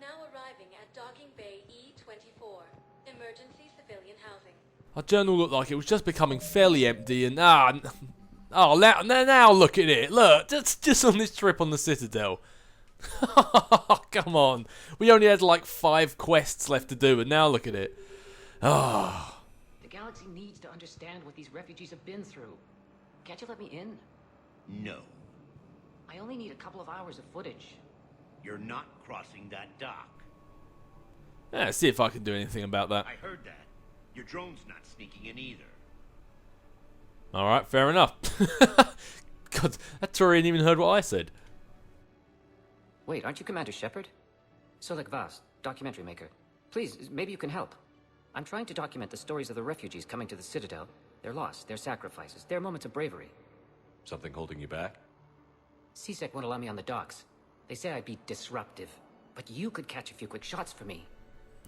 Now arriving at Docking Bay E24. Emergency civilian housing. Our journal looked like it was just becoming fairly empty and now look at it. Look, just on this trip on the Citadel. Come on. We only had like 5 quests left to do and now look at it. The galaxy needs to understand what these refugees have been through. Can't you let me in? No. I only need a couple of hours of footage. You're not crossing that dock. See if I can do anything about that. I heard that. Your drone's not sneaking in either. Alright, fair enough. God, that Turian even heard what I said. Wait, aren't you Commander Shepard? Solek Vast, documentary maker. Please, maybe you can help. I'm trying to document the stories of the refugees coming to the Citadel. Their loss, their sacrifices, their moments of bravery. Something holding you back? CSEC won't allow me on the docks. They say I'd be disruptive. But you could catch a few quick shots for me.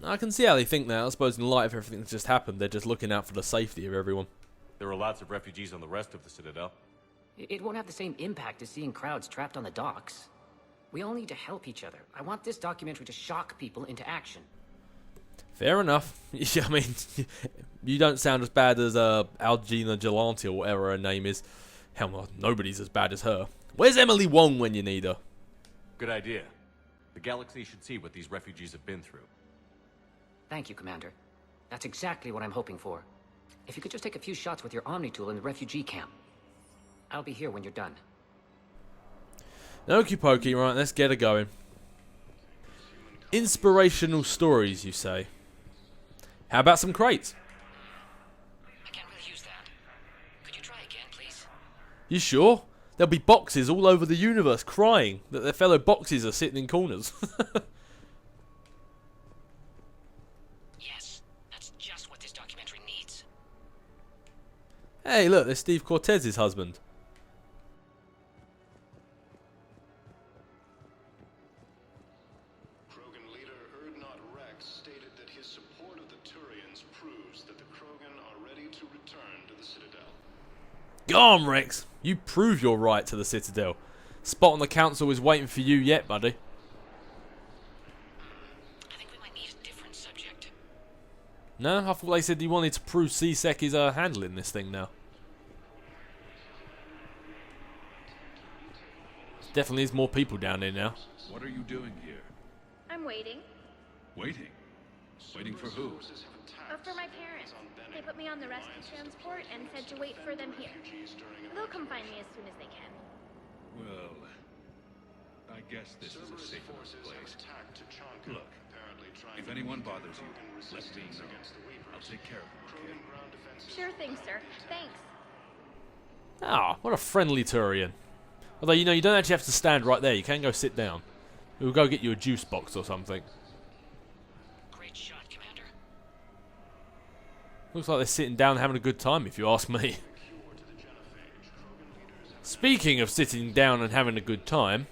I can see how they think that. I suppose in light of everything that's just happened, they're just looking out for the safety of everyone. There are lots of refugees on the rest of the Citadel. It won't have the same impact as seeing crowds trapped on the docks. We all need to help each other. I want this documentary to shock people into action. Fair enough. I mean, you don't sound as bad as Algina Gelante or whatever her name is. Hell no, nobody's as bad as her. Where's Emily Wong when you need her? Good idea. The galaxy should see what these refugees have been through. Thank you, Commander. That's exactly what I'm hoping for. If you could just take a few shots with your Omni tool in the refugee camp. I'll be here when you're done. Okie pokey, right, let's get her going. Inspirational stories, you say? How about some crates? I can't really use that. Could you try again, please? You sure? There'll be boxes all over the universe crying that their fellow boxes are sitting in corners. Yes, that's just what this documentary needs. Hey, look, there's Steve Cortez's husband. Krogan leader Erdnot Rex stated that his support of the Turians proves that the Krogan are ready to return to the Citadel. Go on, Rex. You prove your right to the Citadel. Spot on the council is waiting for you yet, buddy. I think we might need a different subject. No, I thought they said you wanted to prove CSEC is handling this thing now. Definitely is more people down there now. What are you doing here? I'm waiting. Waiting? Waiting for who? For my parents. They put me on the rescue transport and said to wait for them here. They'll come find me as soon as they can. Well, I guess this is a safe enough place. Look, if anyone bothers you, let me know. I'll take care of them, okay? Sure thing, sir. Thanks. Ah, what a friendly Turian. Although, you know, you don't actually have to stand right there. You can go sit down. We'll go get you a juice box or something. Great shot, Commander. Looks like they're sitting down having a good time, if you ask me. Speaking of sitting down and having a good time...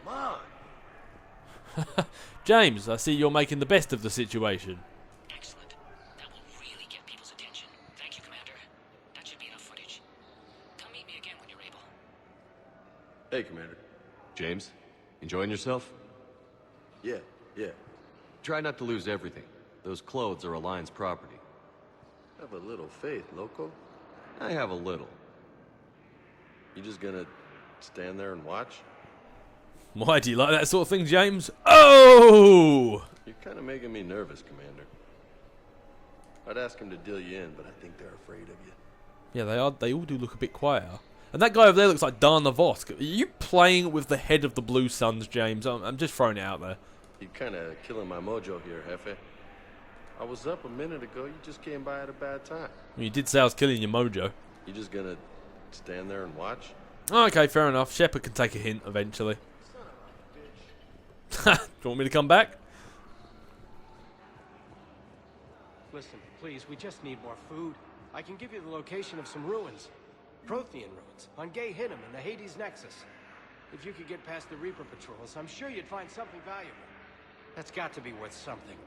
Come on! James, I see you're making the best of the situation. Excellent. That will really get people's attention. Thank you, Commander. That should be enough footage. Come meet me again when you're able. Hey, Commander. James, enjoying yourself? Yeah. Try not to lose everything. Those clothes are Alliance property. Have a little faith, loco. I have a little. You just gonna stand there and watch? Why do you like that sort of thing, James? Oh! You're kind of making me nervous, Commander. I'd ask him to deal you in, but I think they're afraid of you. Yeah, they are. They all do look a bit quieter. And that guy over there looks like Dana Vosk. Are you playing with the head of the Blue Suns, James? I'm just throwing it out there. You're kind of killing my mojo here, Jefe. I was up a minute ago. You just came by at a bad time. Well, you did say I was killing your mojo. You just gonna stand there and watch? Okay, fair enough. Shepard can take a hint eventually. Do you want me to come back? Listen, please, we just need more food. I can give you the location of some ruins. Prothean ruins, on Gay Hinnom in the Hades Nexus. If you could get past the Reaper patrols, I'm sure you'd find something valuable. That's got to be worth something.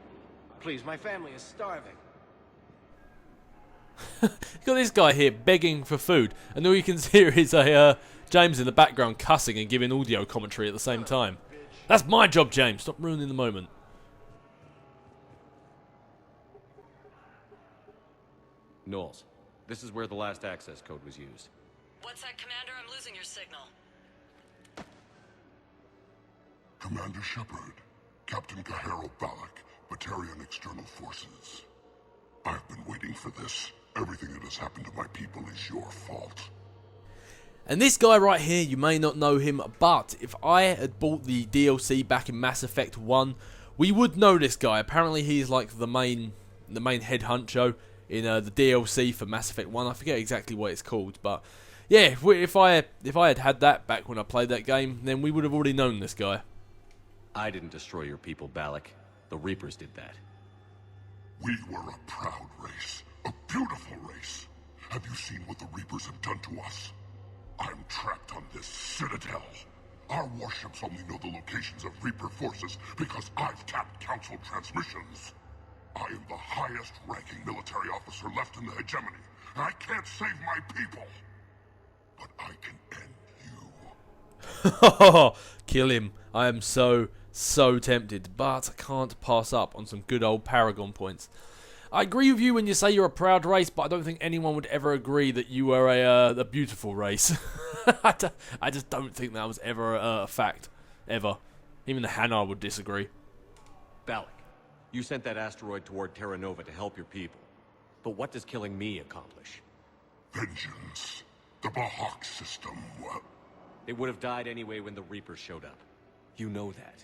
Please, my family is starving. You got this guy here begging for food, and all you can hear is James in the background cussing and giving audio commentary at the same time. That's my job, James. Stop ruining the moment. Knowles, this is where the last access code was used. What's that, Commander? I'm losing your signal. Commander Shepard, Captain Kaharo Balak, Batarian External Forces. I've been waiting for this. Everything that has happened to my people is your fault. And this guy right here, you may not know him, but if I had bought the DLC back in Mass Effect 1, we would know this guy. Apparently he's like the main head honcho in the DLC for Mass Effect 1. I forget exactly what it's called, but yeah, if I had had that back when I played that game, then we would have already known this guy. I didn't destroy your people, Balak. The Reapers did that. We were a proud race, a beautiful race. Have you seen what the Reapers have done to us? I'm trapped on this citadel. Our warships only know the locations of Reaper forces because I've tapped Council transmissions. I am the highest ranking military officer left in the hegemony, and I can't save my people. But I can end you. Kill him. I am so tempted, but I can't pass up on some good old Paragon points. I agree with you when you say you're a proud race, but I don't think anyone would ever agree that you were a beautiful race. I just don't think that was ever a fact. Ever. Even the Hanar would disagree. Balak, you sent that asteroid toward Terra Nova to help your people. But what does killing me accomplish? Vengeance. The Balak system. They would have died anyway when the Reapers showed up. You know that.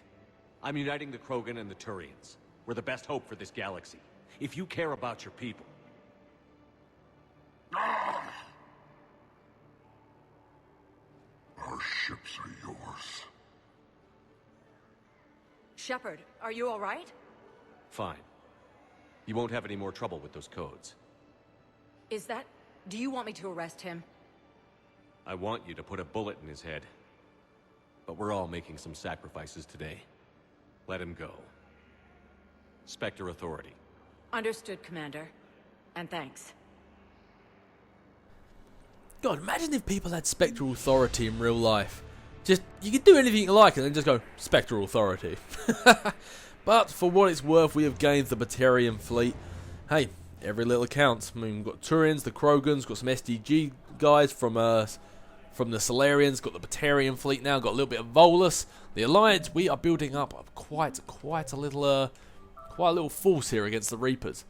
I'm uniting the Krogan and the Turians. We're the best hope for this galaxy. If you care about your people... Our ships are yours. Shepard, are you all right? Fine. You won't have any more trouble with those codes. Is that... Do you want me to arrest him? I want you to put a bullet in his head. But we're all making some sacrifices today. Let him go. Spectre Authority. Understood, Commander. And thanks. God, imagine if people had Spectral Authority in real life. Just, you could do anything you like and then just go, Spectral Authority. But, for what it's worth, we have gained the Batarian fleet. Hey, every little counts. I mean, we've got Turians, the Krogans, got some SDG guys from the Solarians, got the Batarian fleet now, got a little bit of Volus. The Alliance, we are building up quite a little force here against the Reapers.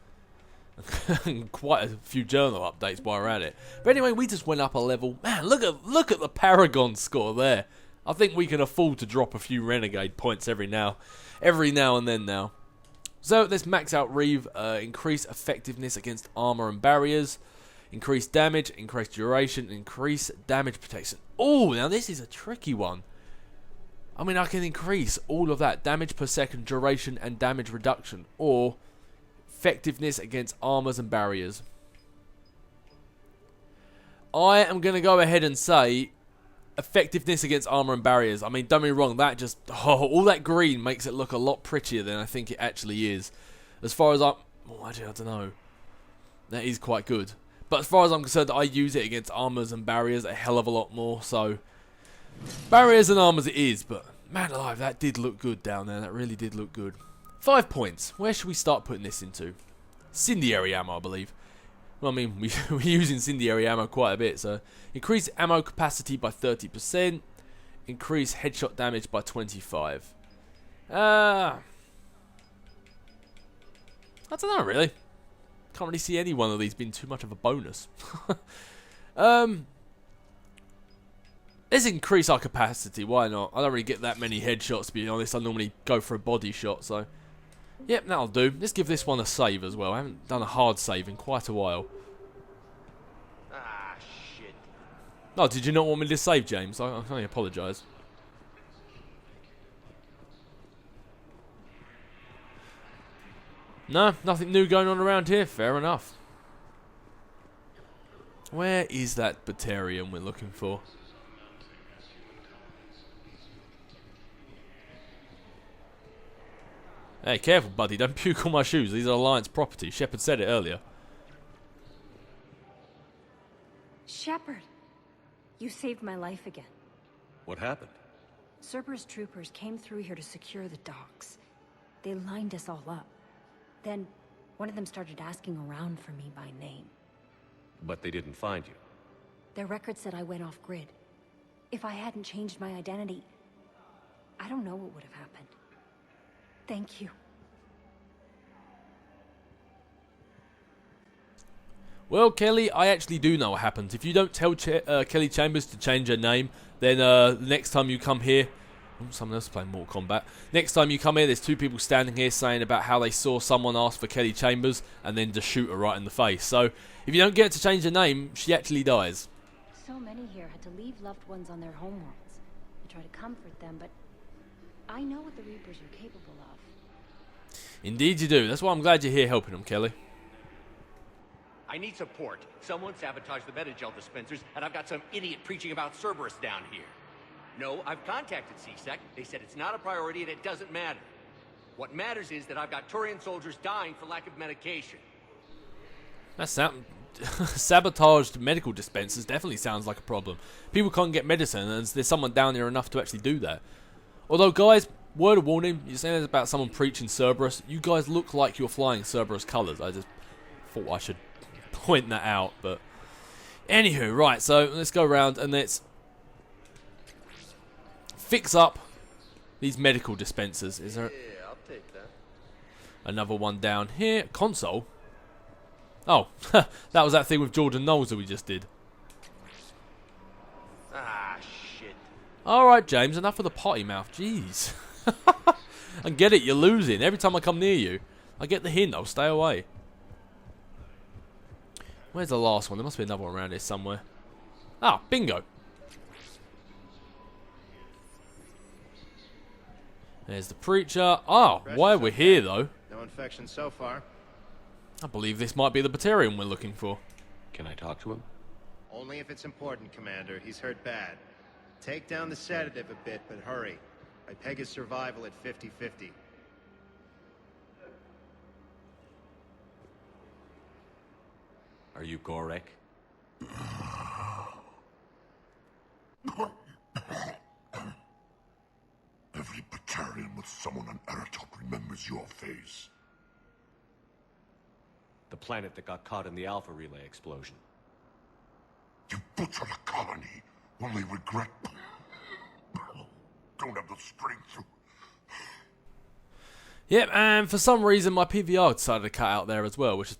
Quite a few journal updates while we're at it. But anyway, we just went up a level. Man, look at the Paragon score there. I think we can afford to drop a few Renegade points every now and then now. So let's max out Reeve, increase effectiveness against armor and barriers, increase damage, increase duration, increase damage protection. Oh, now this is a tricky one. I mean, I can increase all of that, damage per second, duration, and damage reduction, or effectiveness against armors and barriers. I am going to go ahead and say effectiveness against armor and barriers. I mean, don't get me wrong, that just, all that green makes it look a lot prettier than I think it actually is. As far as actually, I don't know. That is quite good. But as far as I'm concerned, I use it against armors and barriers a hell of a lot more, so barriers and armors it is, but man alive, that did look good down there. That really did look good. 5 points. Where should we start putting this into? Incendiary ammo, I believe. Well, I mean, we're using incendiary ammo quite a bit, so increase ammo capacity by 30%, increase headshot damage by 25. I don't know, really. Can't really see any one of these being too much of a bonus. Let's increase our capacity, why not? I don't really get that many headshots, to be honest. I normally go for a body shot, so yep, that'll do. Let's give this one a save as well. I haven't done a hard save in quite a while. Ah, shit. Oh, did you not want me to save, James? I can only apologise. No, nothing new going on around here. Fair enough. Where is that Batarian we're looking for? Hey, careful, buddy. Don't puke on my shoes. These are Alliance property. Shepard said it earlier. Shepard, you saved my life again. What happened? Cerberus troopers came through here to secure the docks. They lined us all up. Then, one of them started asking around for me by name. But they didn't find you. Their record said I went off-grid. If I hadn't changed my identity, I don't know what would have happened. Thank you. Well, Kelly, I actually do know what happens. If you don't tell Kelly Chambers to change her name, then the next time you come here... Oh, someone else is playing Mortal Kombat. Next time you come here, there's two people standing here saying about how they saw someone ask for Kelly Chambers and then just shoot her right in the face. So, if you don't get her to change her name, she actually dies. So many here had to leave loved ones on their homeworlds. I try to comfort them, but I know what the Reapers are capable of. Indeed you do. That's why I'm glad you're here helping them, Kelly. I need support. Someone sabotaged the Metagel dispensers, and I've got some idiot preaching about Cerberus down here. No, I've contacted CSEC. They said it's not a priority and it doesn't matter. What matters is that I've got Turian soldiers dying for lack of medication. That's sabotaged medical dispensers definitely sounds like a problem. People can't get medicine, and there's someone down there enough to actually do that. Although, guys, word of warning, you're saying about someone preaching Cerberus. You guys look like you're flying Cerberus colours. I just thought I should point that out, but... Anywho, right, so let's go around and let's fix up these medical dispensers. Is there... Yeah, I'll take that. Another one down here. Console? Oh, that was that thing with Jordan Knowles that we just did. Ah, shit. Alright, James, enough of the potty mouth. Jeez. I get it, you're losing. Every time I come near you, I get the hint. I'll stay away. Where's the last one? There must be another one around here somewhere. Ah, bingo. There's the preacher. Oh, why are we here, though? No infection so far. I believe this might be the Batarian we're looking for. Can I talk to him? Only if it's important, Commander. He's hurt bad. Take down the sedative a bit, but hurry. I peg his survival at 50-50. Are you Gorek? Every Batarian with someone on Eratop remembers your face. The planet that got caught in the Alpha Relay explosion. You butchered a colony, only regret... Don't have the strength to... Yep, and for some reason my PVR decided to cut out there as well, which is...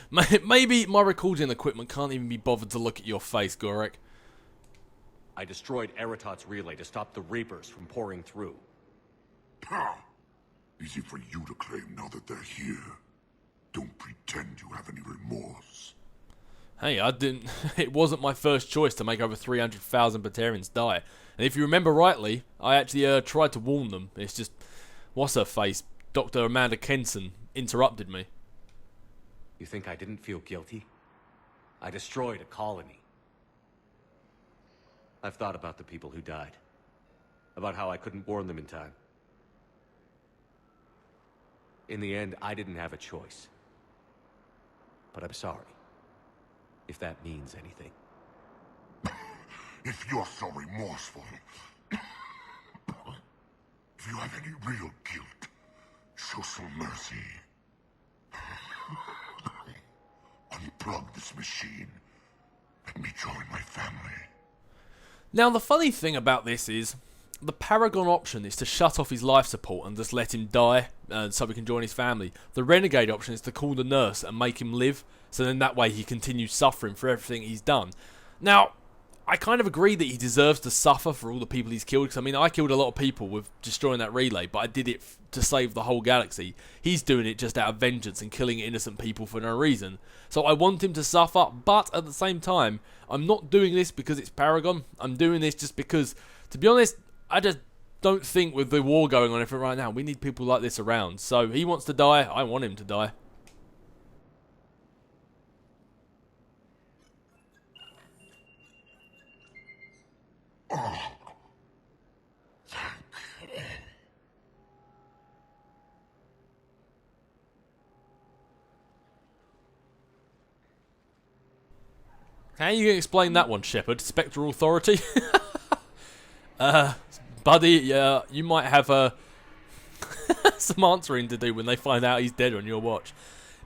Maybe my recording equipment can't even be bothered to look at your face, Gorek. I destroyed Eratot's relay to stop the Reapers from pouring through. Easy for you to claim now that they're here. Don't pretend you have any remorse. Hey, I didn't... It wasn't my first choice to make over 300,000 Batarians die. And if you remember rightly, I actually tried to warn them. It's just... What's her face? Dr. Amanda Kenson interrupted me. You think I didn't feel guilty? I destroyed a colony. I've thought about the people who died. About how I couldn't warn them in time. In the end, I didn't have a choice. But I'm sorry. If that means anything. If you're so remorseful... If you have any real guilt, show some mercy. Unplug this machine. Let me join my family. Now, the funny thing about this is, the Paragon option is to shut off his life support and just let him die, so we can join his family. The Renegade option is to call the nurse and make him live, so then that way he continues suffering for everything he's done. Now, I kind of agree that he deserves to suffer for all the people he's killed, because I mean, I killed a lot of people with destroying that relay, but I did it to save the whole galaxy. He's doing it just out of vengeance and killing innocent people for no reason. So I want him to suffer, but at the same time, I'm not doing this because it's Paragon. I'm doing this just because, to be honest, I just don't think with the war going on right now, we need people like this around. So he wants to die, I want him to die. Oh. How are you going to explain that one, Shepard? Spectral Authority? buddy, yeah, you might have some answering to do when they find out he's dead on your watch.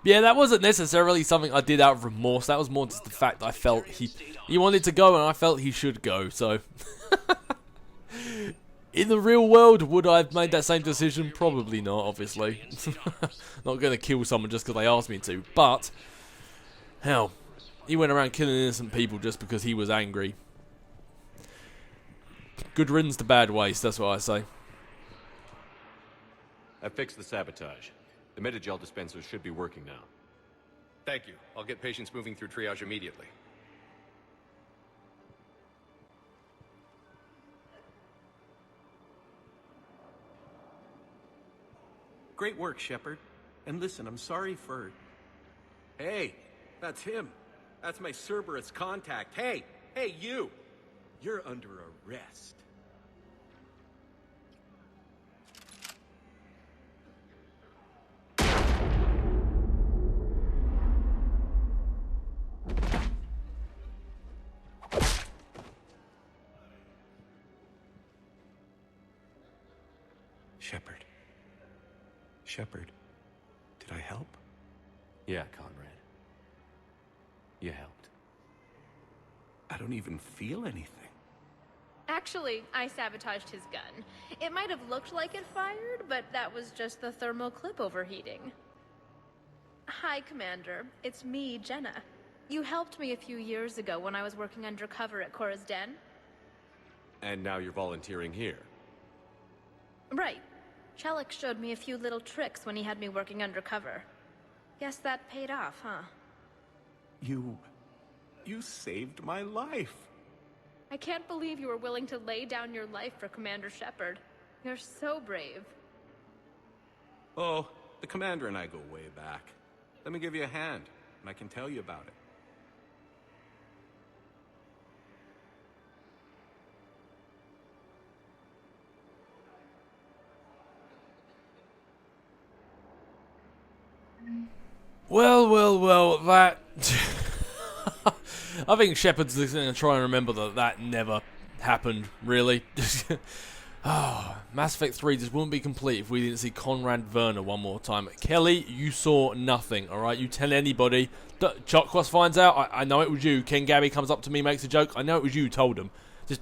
Yeah, that wasn't necessarily something I did out of remorse. That was more just the fact I felt he wanted to go and I felt he should go. So, in the real world, would I have made that same decision? Probably not, obviously. Not going to kill someone just because they asked me to. But, hell, he went around killing innocent people just because he was angry. Good riddance to bad waste, that's what I say. I fixed the sabotage. The Metagel dispensers should be working now. Thank you. I'll get patients moving through triage immediately. Great work, Shepard. And listen, I'm sorry for... Hey, that's him. That's my Cerberus contact. Hey, you! You're under arrest. Shepard, did I help? Yeah, Conrad. You helped. I don't even feel anything. Actually, I sabotaged his gun. It might have looked like it fired, but that was just the thermal clip overheating. Hi, Commander. It's me, Jenna. You helped me a few years ago when I was working undercover at Cora's Den. And now you're volunteering here. Right. Chelik showed me a few little tricks when he had me working undercover. Guess that paid off, huh? You saved my life. I can't believe you were willing to lay down your life for Commander Shepard. You're so brave. Oh, the Commander and I go way back. Let me give you a hand, and I can tell you about it. Well, that... I think Shepard's going to try and remember that never happened, really. Mass Effect 3 just wouldn't be complete if we didn't see Conrad Verner one more time. Kelly, you saw nothing, alright? You tell anybody. Chokwas finds out, I know it was you. Ken Gabby comes up to me, makes a joke, I know it was you, told him. Just,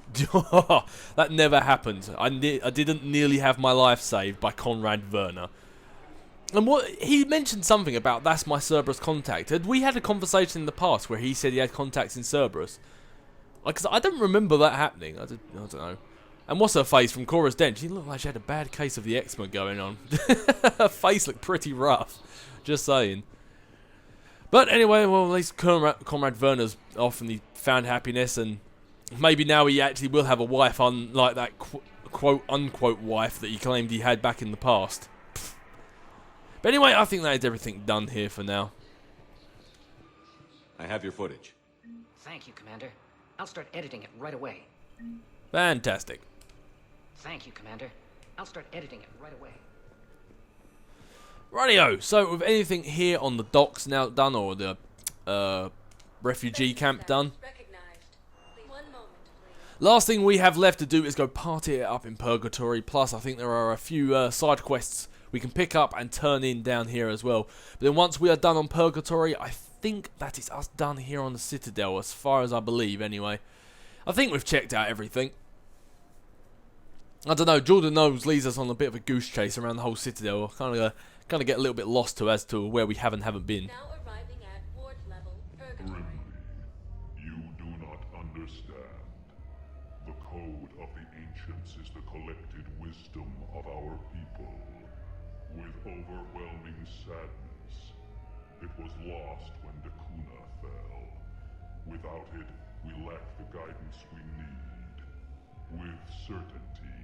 that never happened. I didn't nearly have my life saved by Conrad Verner. And he mentioned something about that's my Cerberus contact. Had we had a conversation in the past where he said he had contacts in Cerberus? Because I don't remember that happening. I don't know. And what's her face from Cora's Den? She looked like she had a bad case of the eczema going on. Her face looked pretty rough. Just saying. But anyway, well, at least Conrad Verner's off and he found happiness, and maybe now he actually will have a wife, unlike that quote-unquote wife that he claimed he had back in the past. But anyway, I think that is everything done here for now. I have your footage. Thank you, Commander. I'll start editing it right away. Fantastic. Thank you, Commander. I'll start editing it right away. Rightio, so with anything here on the docks now done, or the refugee camp done, last thing we have left to do is go party it up in Purgatory. Plus, I think there are a few side quests we can pick up and turn in down here as well. But then once we are done on Purgatory, I think that is us done here on the Citadel, as far as I believe anyway. I think we've checked out everything. I don't know, Jordan Knowles leads us on a bit of a goose chase around the whole Citadel. I kind of get a little bit lost as to where we haven't been. Now arriving at ward level, Purgatory. Grimly, you do not understand. The code of the ancients is the collected wisdom of our people. With overwhelming sadness, it was lost when Dakuna fell. Without it, we lack the guidance we need. With certainty,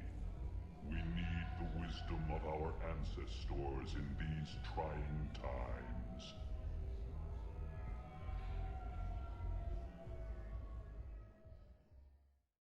we need the wisdom of our ancestors in these trying times.